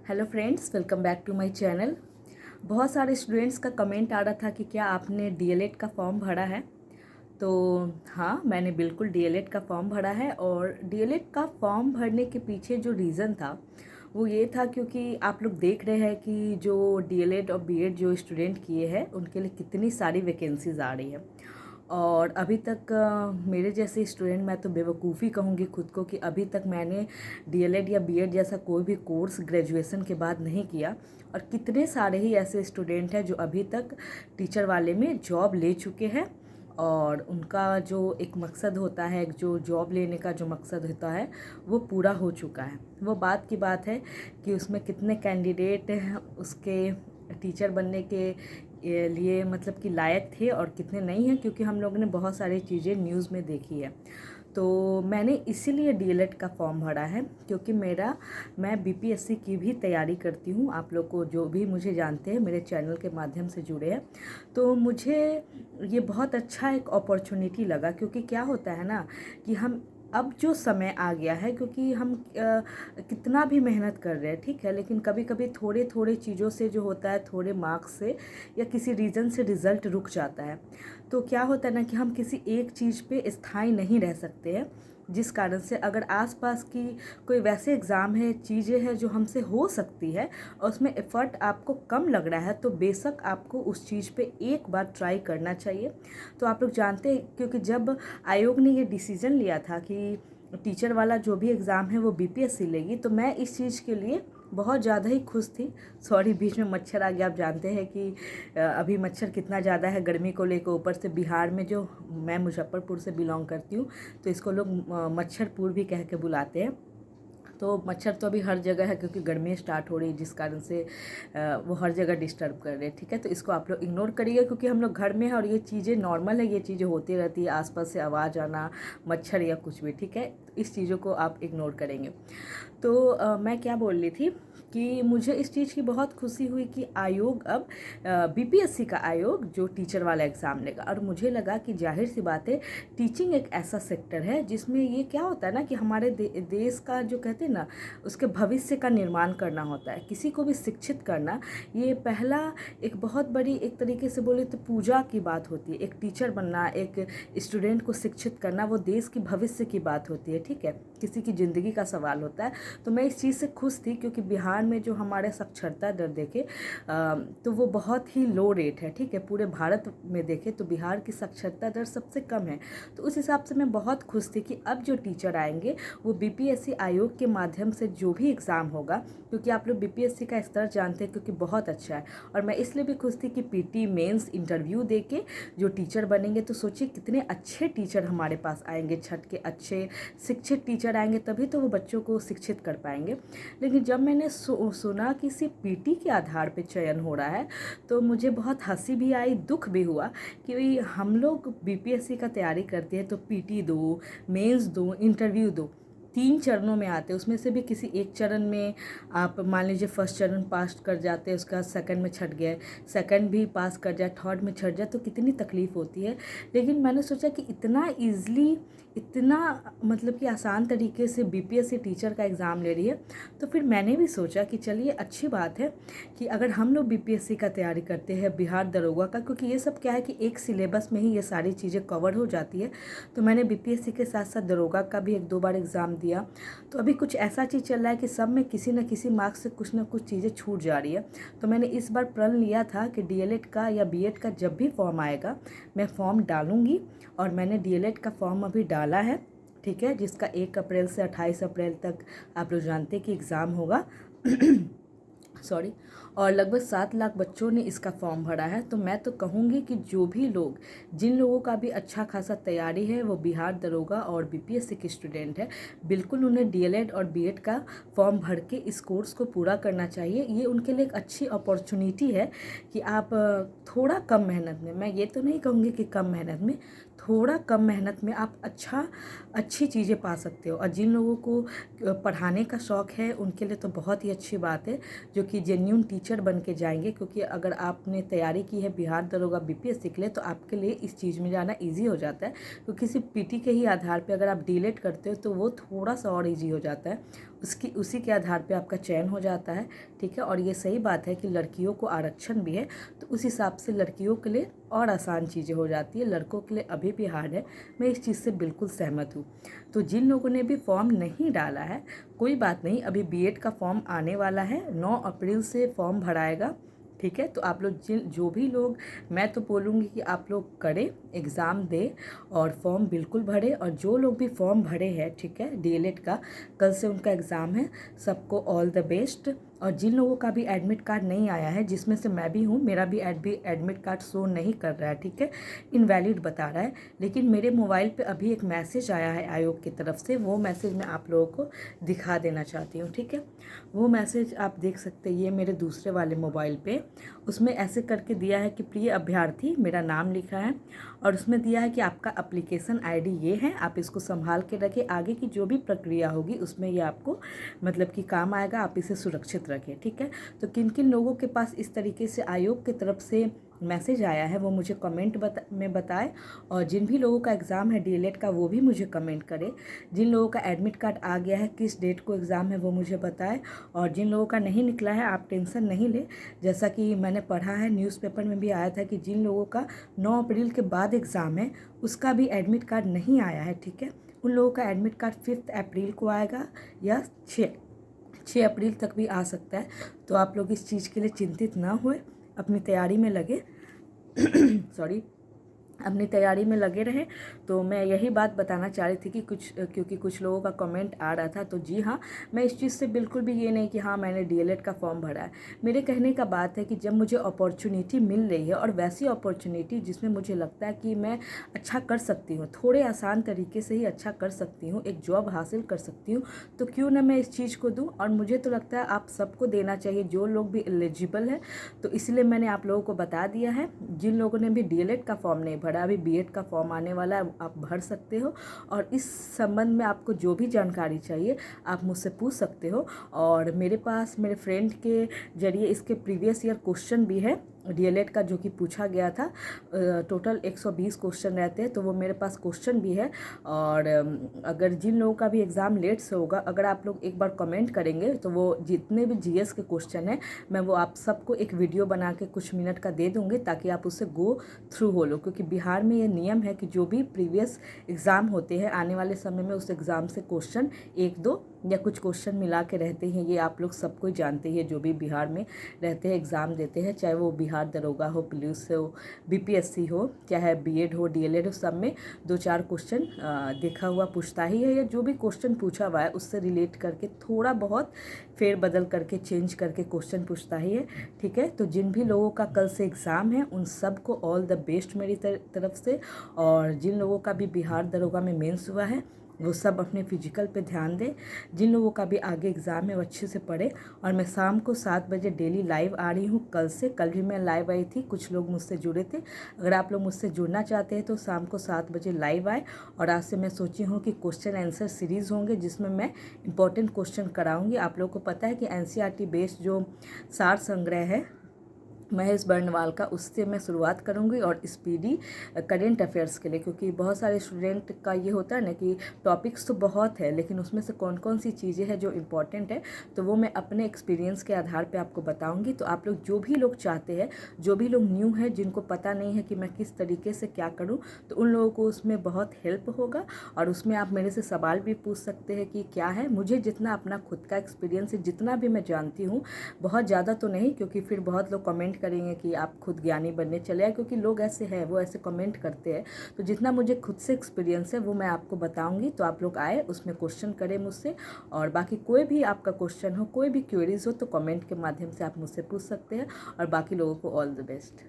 Hello friends, welcome back to my channel. बहुत सारे students का कमेंट आ रहा था कि क्या आपने डीएलएड का फॉर्म भरा है। तो हाँ, मैंने बिल्कुल डीएलएड का फॉर्म भरा है। और डीएलएड का फॉर्म भरने के पीछे जो रीज़न था वो ये था क्योंकि आप लोग देख रहे हैं कि जो डीएलएड और बीएड जो स्टूडेंट किए हैं उनके लिए कितनी सारी वैकेंसीज़ आ रही है। और अभी तक मेरे जैसे स्टूडेंट, मैं तो बेवकूफ़ी कहूँगी खुद को कि अभी तक मैंने डीएलएड या बीएड जैसा कोई भी कोर्स ग्रेजुएशन के बाद नहीं किया। और कितने सारे ही ऐसे स्टूडेंट हैं जो अभी तक टीचर वाले में जॉब ले चुके हैं। और उनका जो एक मकसद होता है, एक जो जॉब लेने का जो मकसद होता है वो पूरा हो चुका है। वो बात की बात है कि उसमें कितने कैंडिडेट उसके टीचर बनने के लिए मतलब कि लायक थे और कितने नहीं हैं, क्योंकि हम लोगों ने बहुत सारी चीज़ें न्यूज़ में देखी है। तो मैंने इसीलिए डीएलएड का फॉर्म भरा है क्योंकि मैं बीपीएससी की भी तैयारी करती हूँ। आप लोग को जो भी मुझे जानते हैं, मेरे चैनल के माध्यम से जुड़े हैं, तो मुझे ये बहुत अच्छा एक अपॉर्चुनिटी लगा। क्योंकि क्या होता है ना कि हम अब जो समय आ गया है, क्योंकि हम कितना भी मेहनत कर रहे हैं, ठीक है, लेकिन कभी कभी थोड़े थोड़े चीज़ों से जो होता है, थोड़े मार्क्स से या किसी रीज़न से रिज़ल्ट रुक जाता है। तो क्या होता है ना कि हम किसी एक चीज़ पे स्थायी नहीं रह सकते हैं, जिस कारण से अगर आसपास की कोई वैसे एग्ज़ाम है, चीज़ें हैं जो हमसे हो सकती है और उसमें एफ़र्ट आपको कम लग रहा है, तो बेशक आपको उस चीज़ पे एक बार ट्राई करना चाहिए। तो आप लोग जानते हैं, क्योंकि जब आयोग ने ये डिसीज़न लिया था कि टीचर वाला जो भी एग्ज़ाम है वो बीपीएससी लेगी, तो मैं इस चीज़ के लिए बहुत ज़्यादा ही खुश थी। सॉरी, बीच में मच्छर आ गया। आप जानते हैं कि अभी मच्छर कितना ज़्यादा है गर्मी को लेकर। ऊपर से बिहार में, जो मैं मुजफ्फरपुर से बिलोंग करती हूँ, तो इसको लोग मच्छरपुर भी कह के बुलाते हैं। तो मच्छर तो अभी हर जगह है क्योंकि गर्मी स्टार्ट हो रही है, जिस कारण से वो हर जगह डिस्टर्ब कर रहे हैं। ठीक है, तो इसको आप लोग इग्नोर करिएगा क्योंकि हम लोग घर में हैं और ये चीज़ें नॉर्मल है, ये चीज़ें होती रहती है, आसपास से आवाज़ आना, मच्छर या कुछ भी। ठीक है, इस चीज़ों को आप इग्नोर करेंगे। तो मैं क्या बोल रही थी कि मुझे इस चीज़ की बहुत खुशी हुई कि आयोग अब बीपीएससी का आयोग जो टीचर वाला एग्ज़ाम लेगा। और मुझे लगा कि जाहिर सी बात है, टीचिंग एक ऐसा सेक्टर है जिसमें ये क्या होता है ना कि हमारे देश का जो कहते हैं ना, उसके भविष्य का निर्माण करना होता है। किसी को भी शिक्षित करना, ये पहला एक बहुत बड़ी, एक तरीके से बोले तो पूजा की बात होती है। एक टीचर बनना, एक स्टूडेंट को शिक्षित करना, वो देश की भविष्य की बात होती है। ठीक है, किसी की ज़िंदगी का सवाल होता है। तो मैं इस चीज़ से खुश थी क्योंकि बिहार में जो हमारे साक्षरता दर देखे तो वो बहुत ही लो रेट है। ठीक है, पूरे भारत में देखें तो बिहार की साक्षरता दर सबसे कम है। तो उस हिसाब से मैं बहुत खुश थी कि अब जो टीचर आएंगे वो बीपीएससी आयोग के माध्यम से जो भी एग्ज़ाम होगा, क्योंकि आप लोग बीपीएससी का स्तर जानते हैं क्योंकि बहुत अच्छा है। और मैं इसलिए भी खुश थी कि पीटी मेंस इंटरव्यू दे के जो टीचर बनेंगे, तो सोचिए कितने अच्छे टीचर हमारे पास आएंगे, छठ के अच्छे शिक्षित टीचर आएंगे, तभी तो वो बच्चों को शिक्षित कर पाएंगे। लेकिन जब मैंने सुना कि सिर्फ पीटी के आधार पे चयन हो रहा है, तो मुझे बहुत हंसी भी आई, दुख भी हुआ कि हम लोग बीपीएससी का तैयारी करते हैं तो पीटी दो, मेंस दो, इंटरव्यू दो, 3 चरणों में आते हैं। उसमें से भी किसी एक चरण में आप मान लीजिए फर्स्ट चरण पास कर जाते हैं, उसका सेकंड में छट गए, सेकंड भी पास कर जाए, थर्ड में छट जाए, तो कितनी तकलीफ़ होती है। लेकिन मैंने सोचा कि इतना ईज़िली, इतना मतलब कि आसान तरीके से बीपीएससी टीचर का एग्ज़ाम ले रही है, तो फिर मैंने भी सोचा कि चलिए अच्छी बात है कि अगर हम लोग बीपीएससी का तैयारी करते हैं, बिहार दरोगा का, क्योंकि ये सब क्या है कि एक सिलेबस में ही ये सारी चीज़ें कवर हो जाती है। तो मैंने बीपीएससी के साथ साथ दरोगा का भी 1-2 बार एग्ज़ाम दिया। तो अभी कुछ ऐसा चीज़ चल रहा है कि सब में किसी न किसी मार्क्स से कुछ ना कुछ चीज़ें छूट जा रही है। तो मैंने इस बार प्रण लिया था कि डीएलएड का या बीएड का जब भी फॉर्म आएगा, मैं फॉर्म डालूँगी। और मैंने डीएलएड का फॉर्म अभी डाला है। ठीक है, जिसका 1 अप्रैल से 28 अप्रैल तक आप लोग जानते हैं कि एग्ज़ाम होगा। सॉरी। और लगभग 7 लाख बच्चों ने इसका फॉर्म भरा है। तो मैं तो कहूँगी कि जो भी लोग, जिन लोगों का भी अच्छा खासा तैयारी है, वो बिहार दरोगा और बीपीएससी के स्टूडेंट है, बिल्कुल उन्हें डीएलएड और बीएड का फॉर्म भर के इस कोर्स को पूरा करना चाहिए। ये उनके लिए एक अच्छी अपॉर्चुनिटी है कि आप थोड़ा कम मेहनत में, मैं ये तो नहीं कहूँगी कि कम मेहनत में, थोड़ा कम मेहनत में आप अच्छी चीज़ें पा सकते हो। और जिन लोगों को पढ़ाने का शौक़ है उनके लिए तो बहुत ही अच्छी बात है, जो कि जेन्युइन टीचर बन के जाएंगे। क्योंकि अगर आपने तैयारी की है बिहार दरोगा बीपीएससी के लिए, तो आपके लिए इस चीज़ में जाना ईजी हो जाता है। क्योंकि सिर्फ पीटी के ही आधार पे अगर आप डीलेट करते हो तो वो थोड़ा सा और ईजी हो जाता है। उसी के आधार पे आपका चयन हो जाता है, ठीक है। और ये सही बात है कि लड़कियों को आरक्षण भी है, तो उस हिसाब से लड़कियों के लिए और आसान चीज़ें हो जाती है, लड़कों के लिए अभी भी हार्ड है। मैं इस चीज़ से बिल्कुल सहमत हूँ। तो जिन लोगों ने भी फॉर्म नहीं डाला है, कोई बात नहीं, अभी बीएड का फॉर्म आने वाला है, 9 अप्रैल से फॉर्म भराएगा, ठीक है। तो आप लोग जो भी लोग, मैं तो बोलूँगी कि आप लोग करें, एग्ज़ाम दे और फॉर्म बिल्कुल भरे। और जो लोग भी फॉर्म भरे हैं, ठीक है, डीएलएड का, कल से उनका एग्ज़ाम है, सबको ऑल द बेस्ट। और जिन लोगों का भी एडमिट कार्ड नहीं आया है, जिसमें से मैं भी हूँ, मेरा भी एडमिट कार्ड शो नहीं कर रहा है, ठीक है, इनवैलिड बता रहा है, लेकिन मेरे मोबाइल पे अभी एक मैसेज आया है आयोग की तरफ से, वो मैसेज मैं आप लोगों को दिखा देना चाहती हूँ, ठीक है। वो मैसेज आप देख सकते हैं, ये मेरे दूसरे वाले मोबाइल पे, उसमें ऐसे करके दिया है कि प्रिय अभ्यर्थी, मेरा नाम लिखा है, और उसमें दिया है कि आपका एप्लीकेशन आईडी ये है, आप इसको संभाल के रखें, आगे की जो भी प्रक्रिया होगी उसमें ये आपको मतलब कि काम आएगा, आप इसे सुरक्षित रखें, ठीक है। तो किन किन लोगों के पास इस तरीके से आयोग की तरफ से मैसेज आया है वो मुझे कमेंट में बताएं। और जिन भी लोगों का एग्ज़ाम है डीएलएड का, वो भी मुझे कमेंट करें। जिन लोगों का एडमिट कार्ड आ गया है, किस डेट को एग्ज़ाम है, वो मुझे बताएं। और जिन लोगों का नहीं निकला है, आप टेंशन नहीं लें, जैसा कि मैंने पढ़ा है, न्यूज़पेपर में भी आया था कि जिन लोगों का 9 अप्रैल के बाद एग्ज़ाम है, उसका भी एडमिट कार्ड नहीं आया है, ठीक है, उन लोगों का एडमिट कार्ड 5 अप्रैल को आएगा या 6 अप्रैल तक भी आ सकता है। तो आप लोग इस चीज़ के लिए चिंतित ना हुए, अपनी तैयारी में लगे सॉरी, अपनी तैयारी में लगे रहें। तो मैं यही बात बताना चाह रही थी कि क्योंकि कुछ लोगों का कमेंट आ रहा था, तो जी हाँ, मैं इस चीज़ से बिल्कुल भी ये नहीं कि हाँ मैंने डीएलएड का फॉर्म भरा है। मेरे कहने का बात है कि जब मुझे अपॉर्चुनिटी मिल रही है, और वैसी अपॉर्चुनिटी जिसमें मुझे लगता है कि मैं अच्छा कर सकती हूँ, थोड़े आसान तरीके से ही अच्छा कर सकती हूँ, एक जॉब हासिल कर सकती हूँ, तो क्यों ना मैं इस चीज़ को दूँ। और मुझे तो लगता है आप सबको देना चाहिए, जो लोग भी एलिजिबल है। तो इसलिए मैंने आप लोगों को बता दिया है। जिन लोगों ने भी डीएलएड का फॉर्म नहीं भरा, अभी बीएड का फॉर्म आने वाला है, आप भर सकते हो। और इस संबंध में आपको जो भी जानकारी चाहिए आप मुझसे पूछ सकते हो। और मेरे पास मेरे फ्रेंड के जरिए इसके प्रीवियस ईयर क्वेश्चन भी है डीएलएड का, जो कि पूछा गया था। टोटल 120 क्वेश्चन रहते हैं, तो वो मेरे पास क्वेश्चन भी है। और अगर जिन लोगों का भी एग्ज़ाम लेट से होगा, अगर आप लोग एक बार कमेंट करेंगे, तो वो जितने भी जीएस के क्वेश्चन हैं, मैं वो आप सबको एक वीडियो बना के कुछ मिनट का दे दूँगी, ताकि आप उससे गो थ्रू हो लो। क्योंकि बिहार में ये नियम है कि जो भी प्रीवियस एग्ज़ाम होते हैं आने वाले समय में, उस एग्ज़ाम से क्वेश्चन 1-2 या कुछ क्वेश्चन मिला के रहते हैं। ये आप लोग सबको जानते हैं, जो भी बिहार में रहते हैं, एग्ज़ाम देते हैं, चाहे वो बिहार दरोगा हो, पुलिस हो, बीपीएससी हो, चाहे बीएड हो, डीएलएड हो, सब में 2-4 क्वेश्चन देखा हुआ पूछता ही है, या जो भी क्वेश्चन पूछा हुआ है उससे रिलेट करके थोड़ा बहुत फेर बदल करके चेंज करके क्वेश्चन पूछता ही है, ठीक है। तो जिन भी लोगों का कल से एग्ज़ाम है, उन सबको ऑल द बेस्ट मेरी तरफ से। और जिन लोगों का भी बिहार दरोगा में मेंस हुआ है, वो सब अपने फिजिकल पे ध्यान दें। जिन लोगों का भी आगे एग्ज़ाम है, वो अच्छे से पढ़े। और मैं शाम को 7 बजे डेली लाइव आ रही हूँ कल से, कल भी मैं लाइव आई थी, कुछ लोग मुझसे जुड़े थे। अगर आप लोग मुझसे जुड़ना चाहते हैं तो शाम को 7 बजे लाइव आए। और आज से मैं सोची हूँ कि क्वेश्चन आंसर सीरीज़ होंगे, जिसमें मैं इंपॉर्टेंट क्वेश्चन कराऊँगी। आप लोग को पता है कि एनसीईआरटी बेस्ड जो सार संग्रह है महेश बर्नवाल का, उससे मैं शुरुआत करूंगी। और स्पीडी करेंट अफेयर्स के लिए, क्योंकि बहुत सारे स्टूडेंट का ये होता है ना कि टॉपिक्स तो बहुत है, लेकिन उसमें से कौन कौन सी चीज़ें हैं जो इम्पॉर्टेंट है, तो वो मैं अपने एक्सपीरियंस के आधार पे आपको बताऊंगी। तो आप लोग जो भी लोग चाहते हैं, जो भी लोग न्यू है, जिनको पता नहीं है कि मैं किस तरीके से क्या करूँ, तो उन लोगों को उसमें बहुत हेल्प होगा। और उसमें आप मेरे से सवाल भी पूछ सकते हैं कि क्या है। मुझे जितना अपना खुद का एक्सपीरियंस है, जितना भी मैं जानती हूँ, बहुत ज़्यादा तो नहीं, क्योंकि फिर बहुत लोग कमेंट करेंगे कि आप खुद ज्ञानी बनने चले आए, क्योंकि लोग ऐसे हैं, वो ऐसे कमेंट करते हैं। तो जितना मुझे खुद से एक्सपीरियंस है वो मैं आपको बताऊंगी। तो आप लोग आए, उसमें क्वेश्चन करें मुझसे। और बाकी कोई भी आपका क्वेश्चन हो, कोई भी क्वेरीज हो, तो कमेंट के माध्यम से आप मुझसे पूछ सकते हैं। और बाकी लोगों को ऑल द बेस्ट।